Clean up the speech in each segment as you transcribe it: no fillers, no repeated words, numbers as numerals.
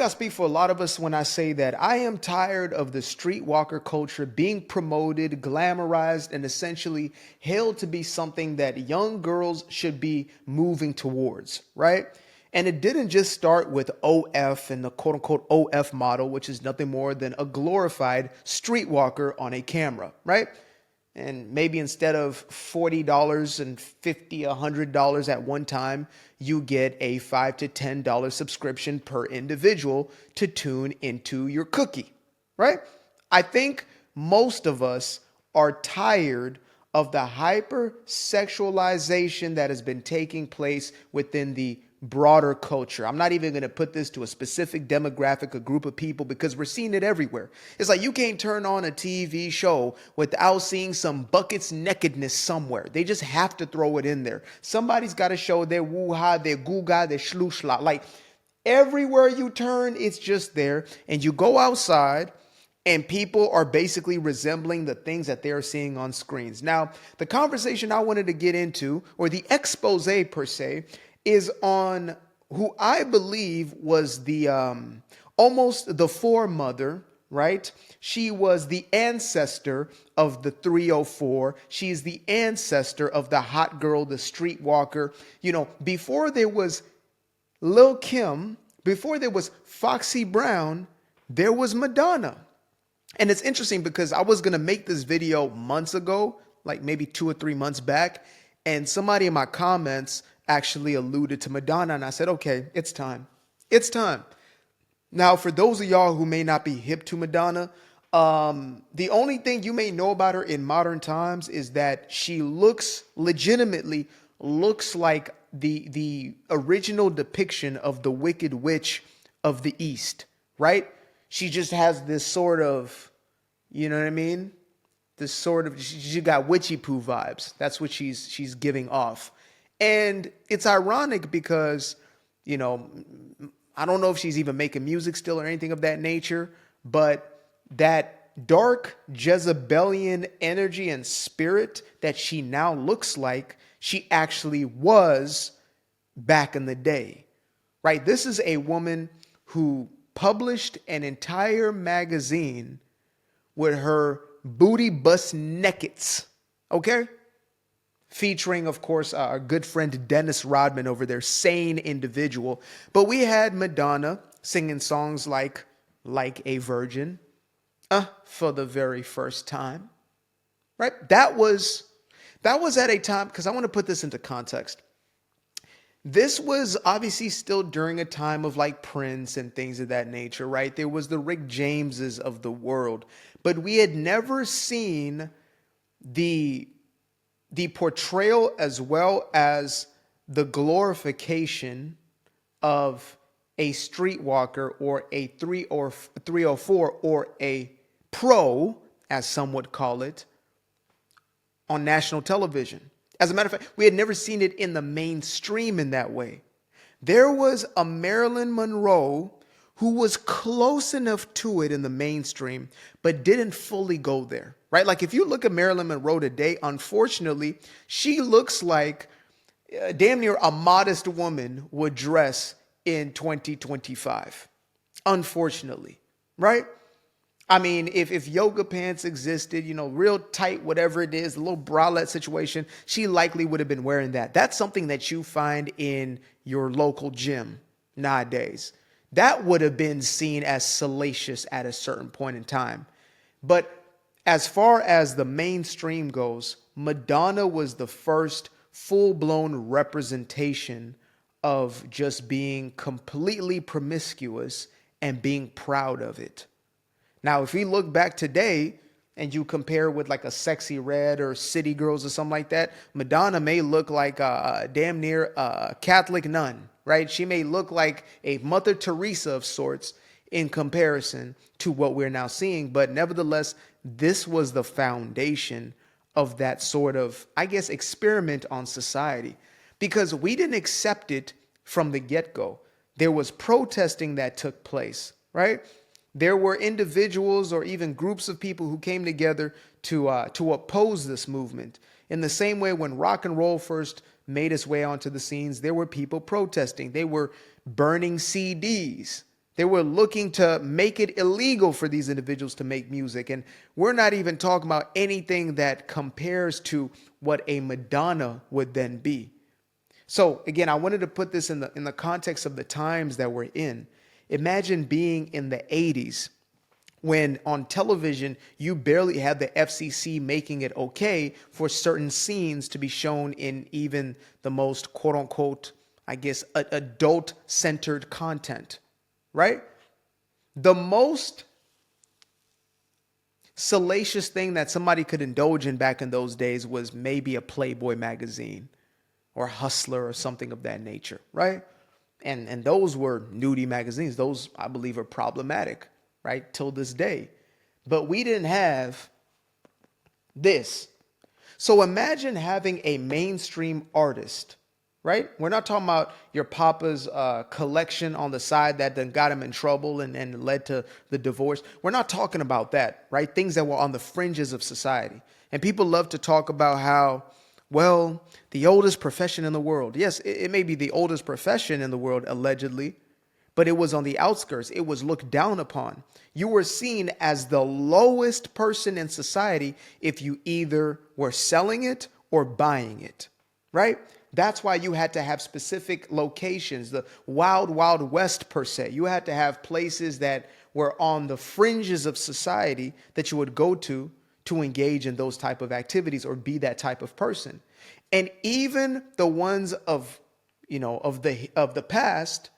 I speak for a lot of us when I say that I am tired of the streetwalker culture being promoted, glamorized, and essentially hailed to be something that young girls should be moving towards, right? And it didn't just start with OF and the quote unquote OF model, which is nothing more than a glorified streetwalker on a camera, right? And maybe instead of $40 and $100 at one time, you get a $5 to $10 subscription per individual to tune into your cookie, right? I think most of us are tired of the hypersexualization that has been taking place within the broader culture. I'm not even going to put this to a specific demographic, a group of people, because we're seeing it everywhere. It's like you can't turn on a TV show without seeing some buckets nakedness somewhere. They just have to throw it in there. Somebody's got to show their woo-ha, their goo-ga, their shlushla. Like everywhere you turn, it's just there. And you go outside and people are basically resembling the things that they're seeing on screens. Now, the conversation I wanted to get into, or the expose per se, is on who I believe was the almost the foremother, right? She was the ancestor of the 304. She's the ancestor of the hot girl, the streetwalker. You know, before there was Lil Kim, before there was Foxy Brown, there was Madonna. And it's interesting because I was going to make this video months ago, like maybe 2 or 3 months back. And somebody in my comments actually alluded to Madonna. And I said, okay, it's time. It's time. Now, for those of y'all who may not be hip to Madonna, the only thing you may know about her in modern times is that she legitimately looks like the original depiction of the Wicked Witch of the East, right? She just has this sort of, you know what I mean? This sort of, she got witchy poo vibes. That's what she's giving off. And it's ironic because, you know, I don't know if she's even making music still or anything of that nature, but that dark Jezebelian energy and spirit that she now looks like she actually was back in the day, right? This is a woman who published an entire magazine with her booty bust nakeds, okay? Featuring, of course, our good friend Dennis Rodman over there, sane individual. But we had Madonna singing songs like a Virgin, for the very first time, right? That was at a time, because I want to put this into context. This was obviously still during a time of like Prince and things of that nature, right? There was the Rick Jameses of the world, but we had never seen the portrayal as well as the glorification of a streetwalker or a 304 or a pro, as some would call it, on national television. As a matter of fact, we had never seen it in the mainstream in that way. There was a Marilyn Monroe who was close enough to it in the mainstream, but didn't fully go there, right? Like if you look at Marilyn Monroe today, unfortunately, she looks like damn near a modest woman would dress in 2025, unfortunately, right? I mean, if yoga pants existed, you know, real tight, whatever it is, a little bralette situation, she likely would have been wearing that. That's something that you find in your local gym nowadays. That would have been seen as salacious at a certain point in time. But as far as the mainstream goes, Madonna was the first full-blown representation of just being completely promiscuous and being proud of it. Now, if we look back today and you compare with like a Sexy Red or City Girls or something like that, Madonna may look like a damn near a Catholic nun, right? She may look like a Mother Teresa of sorts in comparison to what we're now seeing. But nevertheless, this was the foundation of that sort of, I guess, experiment on society, because we didn't accept it from the get-go. There was protesting that took place, right? There were individuals or even groups of people who came together to oppose this movement. In the same way, when rock and roll first made its way onto the scenes, there were people protesting. They were burning CDs. They were looking to make it illegal for these individuals to make music. And we're not even talking about anything that compares to what a Madonna would then be. So again, I wanted to put this in the context of the times that we're in. Imagine being in the 80s when on television you barely had the FCC making it okay for certain scenes to be shown in even the most quote unquote, I guess, adult centered content, right? The most salacious thing that somebody could indulge in back in those days was maybe a Playboy magazine or Hustler or something of that nature, right? And those were nudie magazines. Those, I believe, are problematic, right, till this day. But we didn't have this. So imagine having a mainstream artist, right? We're not talking about your papa's collection on the side that then got him in trouble and led to the divorce. We're not talking about that, right? Things that were on the fringes of society. And people love to talk about how, well, the oldest profession in the world. Yes, it may be the oldest profession in the world, allegedly, but it was on the outskirts. It was looked down upon. You were seen as the lowest person in society if you either were selling it or buying it, right? That's why you had to have specific locations, the wild, wild west per se. You had to have places that were on the fringes of society that you would go to engage in those type of activities or be that type of person. And even the ones of the past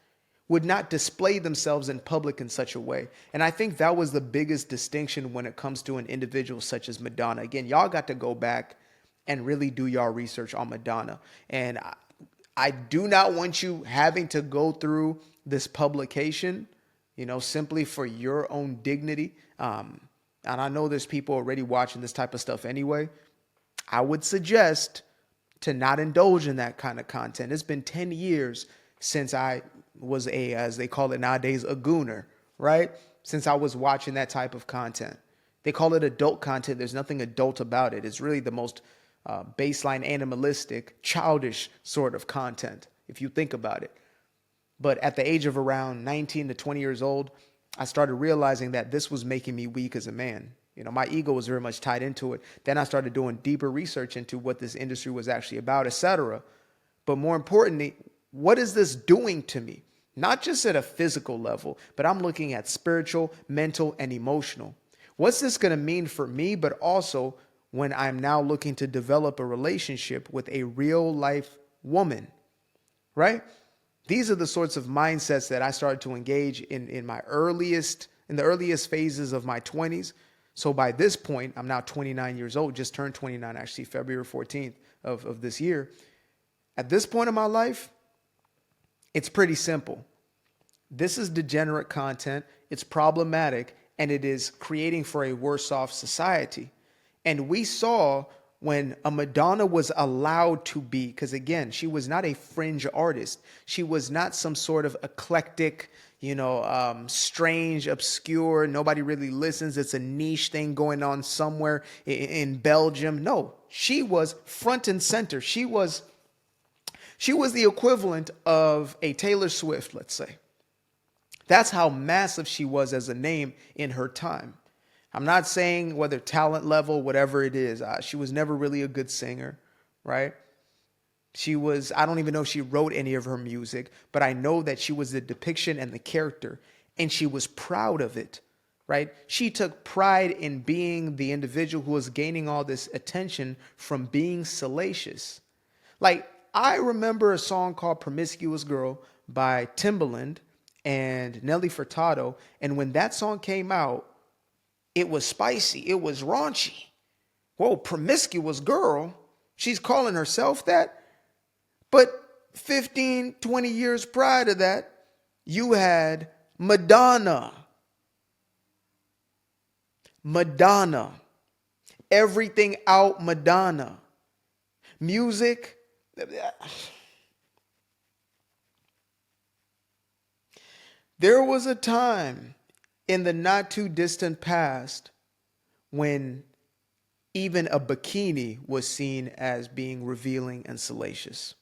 would not display themselves in public in such a way. And I think that was the biggest distinction when it comes to an individual such as Madonna. Again, y'all got to go back and really do y'all research on Madonna. And I do not want you having to go through this publication, simply for your own dignity. And I know there's people already watching this type of stuff anyway. I would suggest to not indulge in that kind of content. It's been 10 years since I was as they call it nowadays, a gooner, right? Since I was watching that type of content. They call it adult content. There's nothing adult about it. It's really the most baseline, animalistic, childish sort of content, if you think about it. But at the age of around 19 to 20 years old, I started realizing that this was making me weak as a man. My ego was very much tied into it. Then I started doing deeper research into what this industry was actually about, etc. But more importantly, what is this doing to me? Not just at a physical level, but I'm looking at spiritual, mental, and emotional. What's this going to mean for me, but also when I'm now looking to develop a relationship with a real life woman, right? These are the sorts of mindsets that I started to engage in the earliest phases of my 20s. So by this point, I'm now 29 years old, just turned 29, actually, February 14th of this year. At this point in my life, it's pretty simple. This is degenerate content. It's problematic, and it is creating for a worse off society. And we saw when a Madonna was allowed to be, because again, she was not a fringe artist. She was not some sort of eclectic, strange, obscure, nobody really listens. It's a niche thing going on somewhere in Belgium. No, she was front and center. She was the equivalent of a Taylor Swift, let's say. That's how massive she was as a name in her time. I'm not saying whether talent level, whatever it is. She was never really a good singer, right? I don't even know if she wrote any of her music, but I know that she was the depiction and the character, and she was proud of it, right? She took pride in being the individual who was gaining all this attention from being salacious. Like, I remember a song called Promiscuous Girl by Timbaland and Nelly Furtado, and when that song came out, it was spicy. It was raunchy. Whoa, promiscuous girl. She's calling herself that. But 15, 20 years prior to that, you had Madonna. Madonna. Everything out Madonna. Music. There was a time in the not too distant past when even a bikini was seen as being revealing and salacious.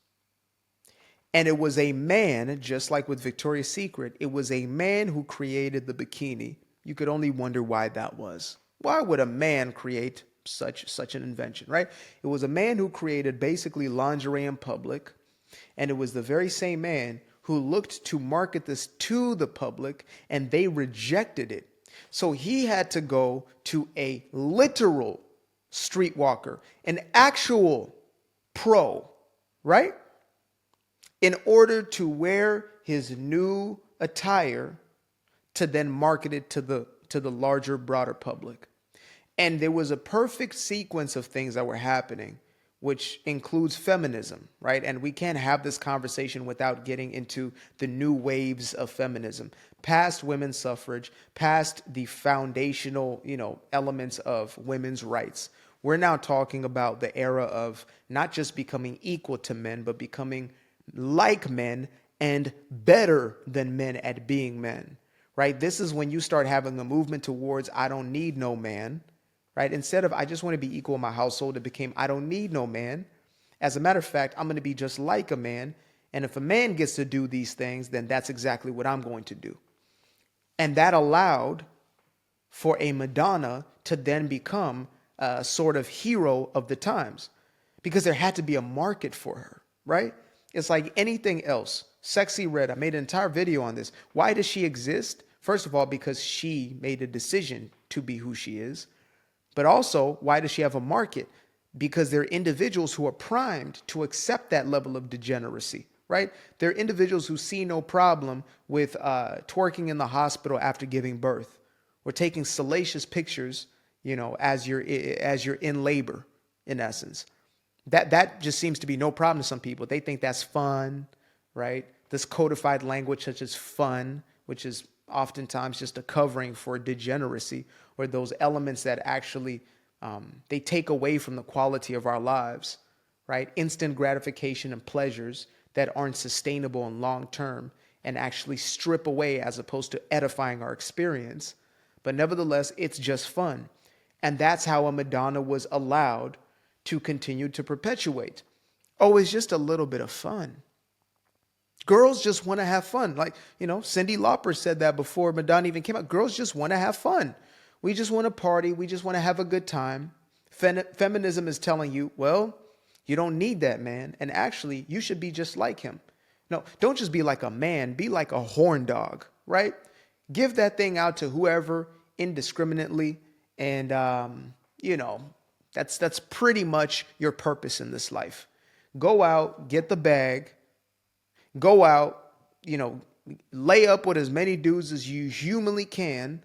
And it was a man, just like with Victoria's Secret, it was a man who created the bikini. You could only wonder why that was. Why would a man create such an invention, right? It was a man who created basically lingerie in public, and it was the very same man who looked to market this to the public, and they rejected it. So he had to go to a literal streetwalker, an actual pro, right? In order to wear his new attire to then market it to the larger, broader public. And there was a perfect sequence of things that were happening, which includes feminism, right? And we can't have this conversation without getting into the new waves of feminism, past women's suffrage, past the foundational, elements of women's rights. We're now talking about the era of not just becoming equal to men, but becoming like men and better than men at being men, right? This is when you start having a movement towards I don't need no man, right? Instead of I just want to be equal in my household, it became I don't need no man. As a matter of fact, I'm going to be just like a man. And if a man gets to do these things, then that's exactly what I'm going to do. And that allowed for a Madonna to then become a sort of hero of the times, because there had to be a market for her, right? It's like anything else. Sexy Red, I made an entire video on this. Why does she exist? First of all, because she made a decision to be who she is. But also, why does she have a market? Because there are individuals who are primed to accept that level of degeneracy, right? There are individuals who see no problem with twerking in the hospital after giving birth, or taking salacious pictures, as you're in labor, in essence. That just seems to be no problem to some people. They think that's fun, right? This codified language such as fun, which is oftentimes just a covering for degeneracy, or those elements that actually they take away from the quality of our lives, right? Instant gratification and pleasures that aren't sustainable and long term, and actually strip away as opposed to edifying our experience. But nevertheless, it's just fun. And that's how a Madonna was allowed to continue to perpetuate. Oh, it's just a little bit of fun. Girls just want to have fun. Like, Cyndi Lauper said that before Madonna even came out. Girls just want to have fun. We just want to party. We just want to have a good time. Feminism is telling you, well, you don't need that man. And actually, you should be just like him. No, don't just be like a man. Be like a horn dog, right? Give that thing out to whoever indiscriminately. And, that's pretty much your purpose in this life. Go out, get the bag, go out, lay up with as many dudes as you humanly can.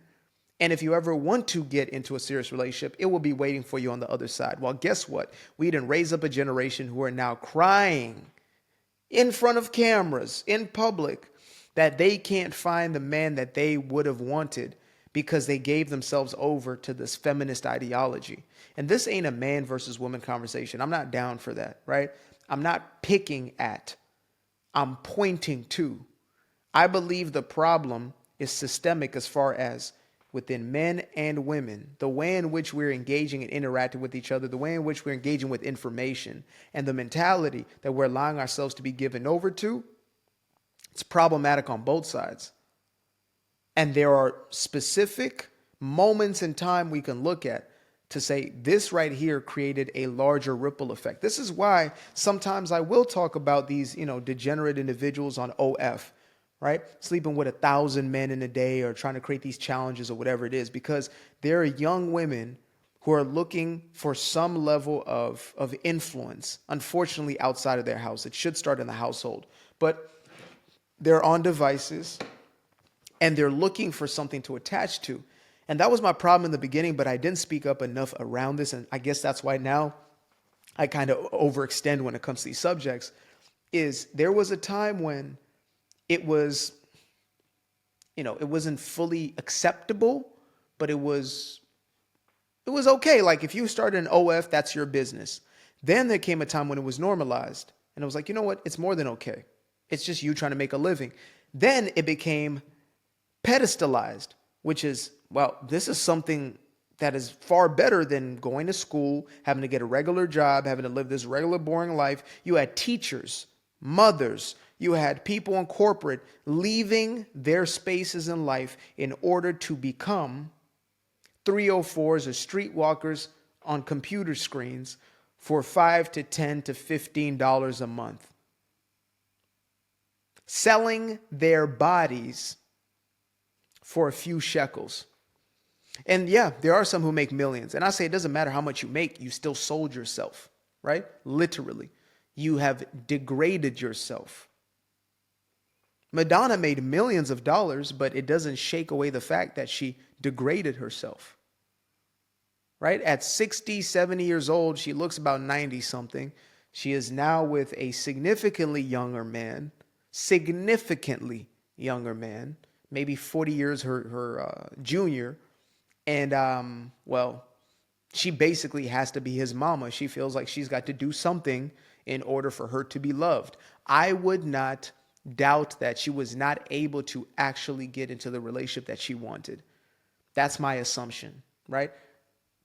And if you ever want to get into a serious relationship, it will be waiting for you on the other side. Well, guess what? We didn't raise up a generation who are now crying in front of cameras, in public, that they can't find the man that they would have wanted because they gave themselves over to this feminist ideology. And this ain't a man versus woman conversation. I'm not down for that, right? I'm not picking at. I'm pointing to. I believe the problem is systemic as far as within men and women, the way in which we're engaging and interacting with each other, the way in which we're engaging with information, and the mentality that we're allowing ourselves to be given over to, it's problematic on both sides. And there are specific moments in time we can look at to say this right here created a larger ripple effect. This is why sometimes I will talk about these, degenerate individuals on OF, right? Sleeping with 1,000 men in a day, or trying to create these challenges or whatever it is, because there are young women who are looking for some level of influence, unfortunately outside of their house. It should start in the household, but they're on devices and they're looking for something to attach to. And that was my problem in the beginning, but I didn't speak up enough around this. And I guess that's why now I kind of overextend when it comes to these subjects. Is there was a time when it was, it wasn't fully acceptable, but it was okay. Like if you started an OF, that's your business. Then there came a time when it was normalized. And it was like, you know what? It's more than okay. It's just you trying to make a living. Then it became pedestalized, which is, well, this is something that is far better than going to school, having to get a regular job, having to live this regular boring life. You had teachers, mothers, You had people in corporate leaving their spaces in life in order to become 304s or streetwalkers on computer screens for $5 to $10 to $15 a month. Selling their bodies for a few shekels. And yeah, there are some who make millions. And I say it doesn't matter how much you make, you still sold yourself, right? Literally. You have degraded yourself. Madonna made millions of dollars, but it doesn't shake away the fact that she degraded herself. Right? At 60, 70 years old, she looks about 90 something. She is now with a significantly younger man, maybe 40 years her junior. And, well, she basically has to be his mama. She feels like she's got to do something in order for her to be loved. I would not doubt that she was not able to actually get into the relationship that she wanted. That's my assumption, right?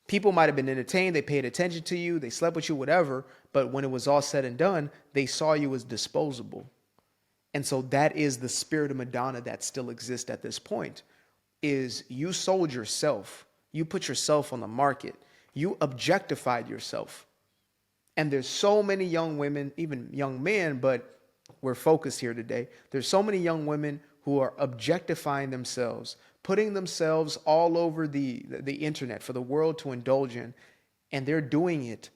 People might have been entertained, they paid attention to you, they slept with you, whatever, but when it was all said and done, they saw you as disposable. And so that is the spirit of Madonna that still exists at this point, is you sold yourself. You put yourself on the market. You objectified yourself. And there's so many young women, even young men, but we're focused here today. There's so many young women who are objectifying themselves, putting themselves all over the internet for the world to indulge in. And they're doing it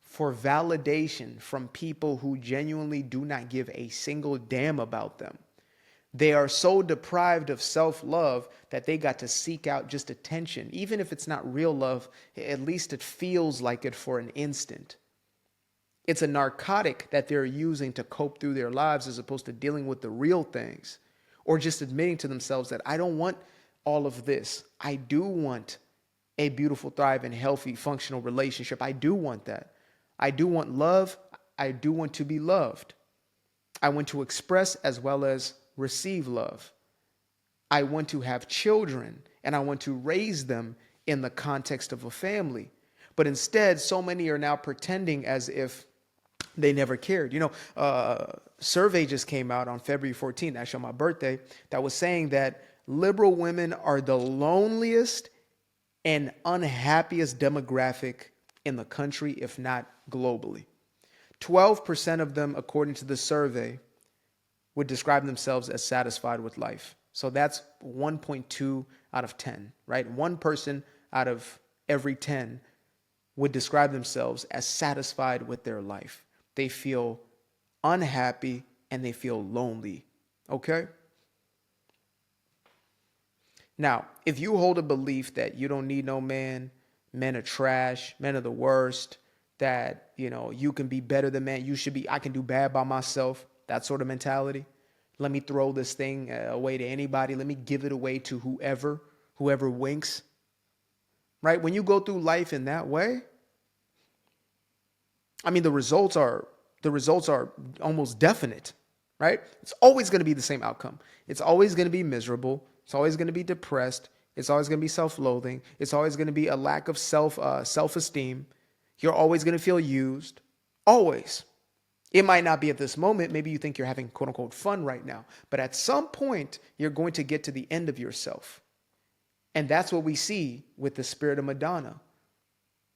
for validation from people who genuinely do not give a single damn about them. They are so deprived of self-love that they got to seek out just attention. Even if it's not real love, at least it feels like it for an instant. It's a narcotic that they're using to cope through their lives as opposed to dealing with the real things, or just admitting to themselves that I don't want all of this. I do want a beautiful, thriving, healthy, functional relationship. I do want that. I do want love. I do want to be loved. I want to express as well as receive love. I want to have children, and I want to raise them in the context of a family. But instead, so many are now pretending as if they never cared. You know, a survey just came out on February 14th, actually on my birthday, that was saying that liberal women are the loneliest and unhappiest demographic in the country, if not globally. 12% of them, according to the survey, would describe themselves as satisfied with life. So that's 1.2 out of 10, right? One person out of every 10 would describe themselves as satisfied with their life. They feel unhappy and they feel lonely, okay? Now, if you hold a belief that you don't need no man, men are trash, men are the worst, that, you know, you can be better than man, I can do bad by myself, that sort of mentality. Let me throw this thing away to anybody. Let me give it away to whoever winks. Right? When you go through life in that way, I mean, the results are almost definite, right? It's always going to be the same outcome. It's always going to be miserable. It's always going to be depressed. It's always going to be self-loathing. It's always going to be a lack of self-esteem. You're always going to feel used. Always. It might not be at this moment. Maybe you think you're having quote unquote fun right now, but at some point you're going to get to the end of yourself. And that's what we see with the spirit of Madonna.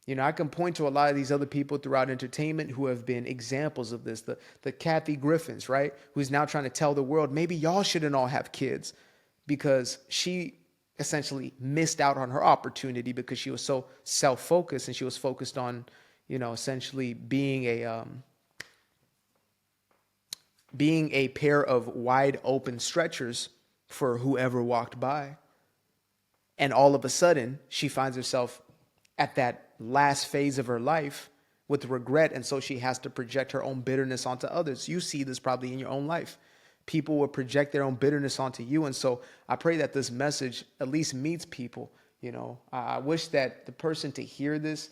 You know, I can point to a lot of these other people throughout entertainment who have been examples of this. The Kathy Griffins, right? Who's now trying to tell the world, maybe y'all shouldn't all have kids, because she essentially missed out on her opportunity because she was so self-focused and she was focused on, you know, essentially being a pair of wide open stretchers for whoever walked by. And all of a sudden, she finds herself at that last phase of her life with regret. And so she has to project her own bitterness onto others. You see this probably in your own life. People will project their own bitterness onto you. And so I pray that this message at least meets people. You know, I wish that the person to hear this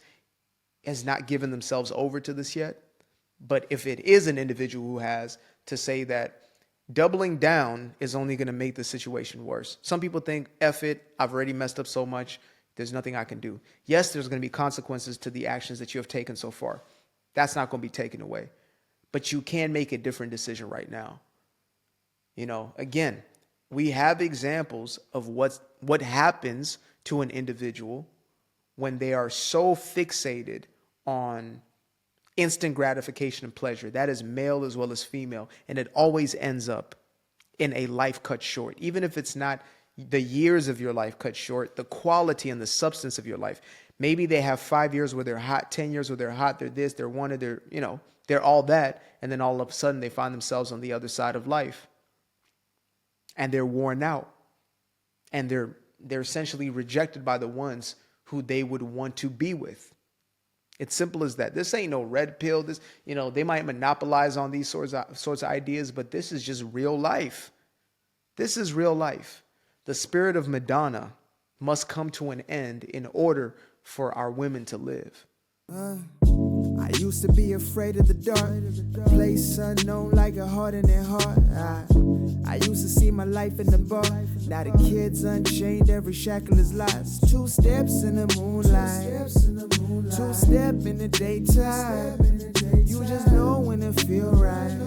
has not given themselves over to this yet. But if it is an individual who has, to say that doubling down is only going to make the situation worse. Some people think, F it, I've already messed up so much, there's nothing I can do. Yes, there's going to be consequences to the actions that you have taken so far. That's not going to be taken away. But you can make a different decision right now. Again, we have examples of what happens to an individual when they are so fixated on instant gratification and pleasure. That is male as well as female. And it always ends up in a life cut short. Even if it's not the years of your life cut short, the quality and the substance of your life. Maybe they have 5 years where they're hot, 10 years where they're hot, they're this, they're wanted, they're all that. And then all of a sudden they find themselves on the other side of life. And they're worn out. And they're essentially rejected by the ones who they would want to be with. It's simple as that. This ain't no red pill. This, they might monopolize on these sorts of ideas, but this is just real life. This is real life. The spirit of Madonna must come to an end in order for our women to live. I used to be afraid of the dark, a place unknown like a heart in their heart. I used to see my life in the bar. Now the kids unchained, every shackle is lost. 2 steps in the moonlight, 2 step in the daytime. You just know when it feel right.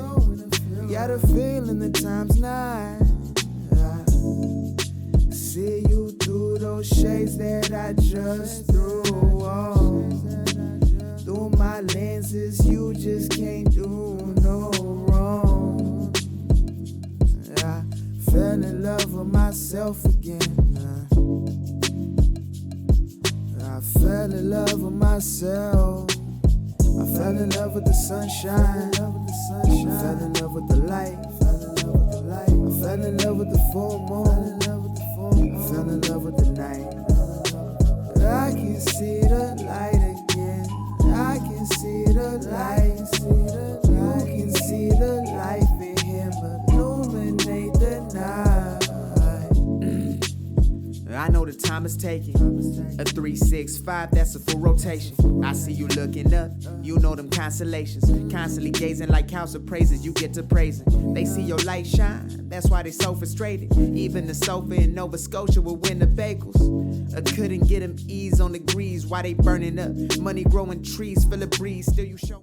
You got a feeling the time's not. See you through those shades that I just threw on. Through my lenses, you just can't do no wrong. I fell in love with myself again. I fell in love with myself. I fell in love with the sunshine. I fell in love with the light. I fell in love with the full moon. I fell in love with the night. I can see the light again. I can see the light. You can see the life in him illuminate the night. I know the time is taking. A 365, that's a full rotation. I see you looking up, you know them constellations. Constantly gazing like house of praises, you get to praising. They see your light shine, that's why they so frustrated. Even the sofa in Nova Scotia will win the bagels. I couldn't get them ease on the grease, why they burning up? Money growing trees, feel a breeze, still you show.